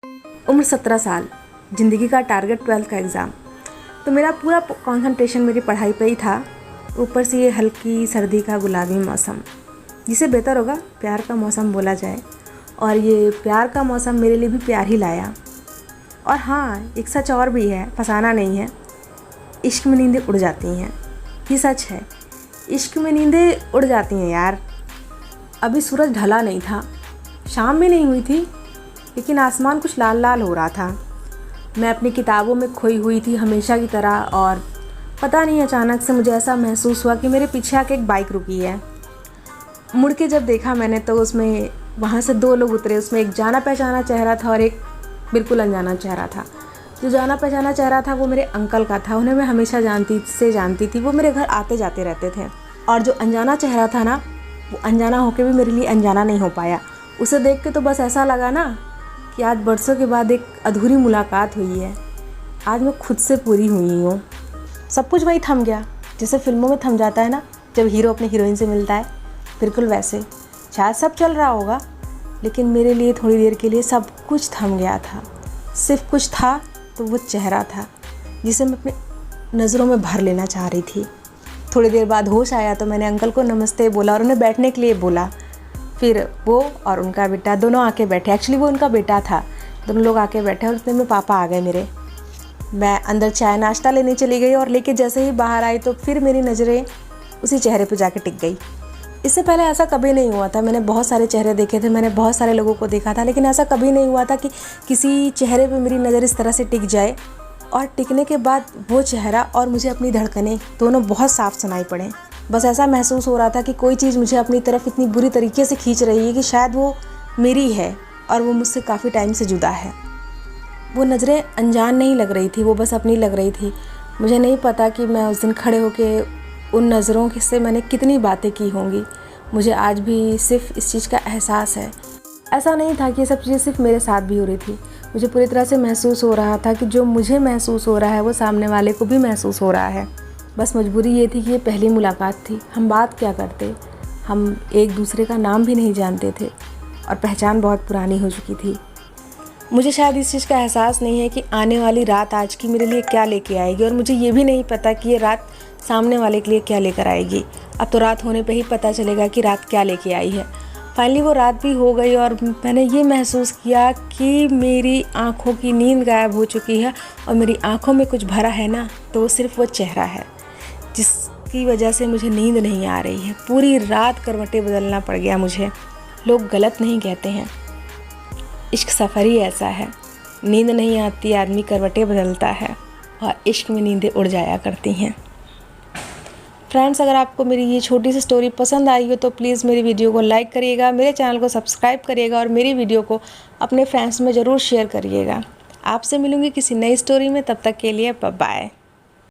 उम्र 17 साल, ज़िंदगी का टारगेट 12th का एग्ज़ाम। तो मेरा पूरा कंसंट्रेशन मेरी पढ़ाई पे ही था। ऊपर से ये हल्की सर्दी का गुलाबी मौसम, जिसे बेहतर होगा प्यार का मौसम बोला जाए। और ये प्यार का मौसम मेरे लिए भी प्यार ही लाया। और हाँ, एक सच और भी है, फसाना नहीं है, इश्क में नींदें उड़ जाती हैं। ये सच है, इश्क में नींदें उड़ जाती हैं यार। अभी सूरज ढला नहीं था, शाम भी नहीं हुई थी, लेकिन आसमान कुछ लाल लाल हो रहा था। मैं अपनी किताबों में खोई हुई थी हमेशा की तरह, और पता नहीं अचानक से मुझे ऐसा महसूस हुआ कि मेरे पीछे आके एक बाइक रुकी है। मुड़ के जब देखा मैंने तो उसमें वहाँ से 2 लोग उतरे। उसमें एक जाना पहचाना चेहरा था और एक बिल्कुल अनजाना चेहरा था। जो जाना पहचाना चेहरा था वो मेरे अंकल का था। उन्हें मैं हमेशा जानती थी, वो मेरे घर आते जाते रहते थे। और जो अनजाना चेहरा था ना, वो अनजाना होकर भी मेरे लिए अनजाना नहीं हो पाया। उसे देख के तो बस ऐसा लगा ना कि आज बरसों के बाद एक अधूरी मुलाकात हुई है। आज मैं खुद से पूरी हुई हूँ। सब कुछ वही थम गया, जैसे फिल्मों में थम जाता है ना जब हीरो अपने हीरोइन से मिलता है, बिल्कुल वैसे। शायद सब चल रहा होगा, लेकिन मेरे लिए थोड़ी देर के लिए सब कुछ थम गया था। सिर्फ कुछ था, तो वो चेहरा था जिसे मैं अपनी नज़रों में भर लेना चाह रही थी। थोड़ी देर बाद होश आया तो मैंने अंकल को नमस्ते बोला और उन्हें बैठने के लिए बोला। फिर वो और उनका बेटा दोनों आके बैठे। एक्चुअली वो उनका बेटा था। दोनों लोग आके बैठे और उतने में पापा आ गए मेरे। मैं अंदर चाय नाश्ता लेने चली गई और लेके जैसे ही बाहर आई तो फिर मेरी नज़रें उसी चेहरे पे जाके टिक गई। इससे पहले ऐसा कभी नहीं हुआ था। मैंने बहुत सारे चेहरे देखे थे, मैंने बहुत सारे लोगों को देखा था, लेकिन ऐसा कभी नहीं हुआ था कि किसी चेहरे पे मेरी नज़र इस तरह से टिक जाए और टिकने के बाद वो चेहरा और मुझे अपनी धड़कनें दोनों बहुत साफ सुनाई पड़े। बस ऐसा महसूस हो रहा था कि कोई चीज़ मुझे अपनी तरफ इतनी बुरी तरीके से खींच रही है कि शायद वो मेरी है और वो मुझसे काफ़ी टाइम से जुदा है। वो नज़रें अनजान नहीं लग रही थी, वो बस अपनी लग रही थी। मुझे नहीं पता कि मैं उस दिन खड़े होके उन नज़रों से मैंने कितनी बातें की होंगी। मुझे आज भी सिर्फ इस चीज़ का एहसास है। ऐसा नहीं था कि ये सब चीज़ें सिर्फ मेरे साथ भी हो रही थी। मुझे पूरी तरह से महसूस हो रहा था कि जो मुझे महसूस हो रहा है वो सामने वाले को भी महसूस हो रहा है। बस मजबूरी ये थी कि ये पहली मुलाकात थी। हम बात क्या करते, हम एक दूसरे का नाम भी नहीं जानते थे और पहचान बहुत पुरानी हो चुकी थी। मुझे शायद इस चीज़ का एहसास नहीं है कि आने वाली रात आज की मेरे लिए क्या लेके आएगी, और मुझे ये भी नहीं पता कि ये रात सामने वाले के लिए क्या लेकर आएगी। अब तो रात होने पे ही पता चलेगा कि रात क्या लेके आई है। फाइनली वो रात भी हो गई और मैंने ये महसूस किया कि मेरी आँखों की नींद गायब हो चुकी है और मेरी आँखों में कुछ भरा है ना, तो वो सिर्फ वो चेहरा है जिसकी वजह से मुझे नींद नहीं आ रही है। पूरी रात करवटें बदलना पड़ गया मुझे। लोग गलत नहीं कहते हैं, इश्क सफ़र ही ऐसा है। नींद नहीं आती, आदमी करवटें बदलता है और इश्क में नींदें उड़ जाया करती हैं। फ्रेंड्स, अगर आपको मेरी ये छोटी सी स्टोरी पसंद आई हो तो प्लीज़ मेरी वीडियो को लाइक करिएगा, मेरे चैनल को सब्सक्राइब करिएगा और मेरी वीडियो को अपने फ्रेंड्स में ज़रूर शेयर करिएगा। आपसे मिलूँगी किसी नई स्टोरी में, तब तक के लिए बाय बाय।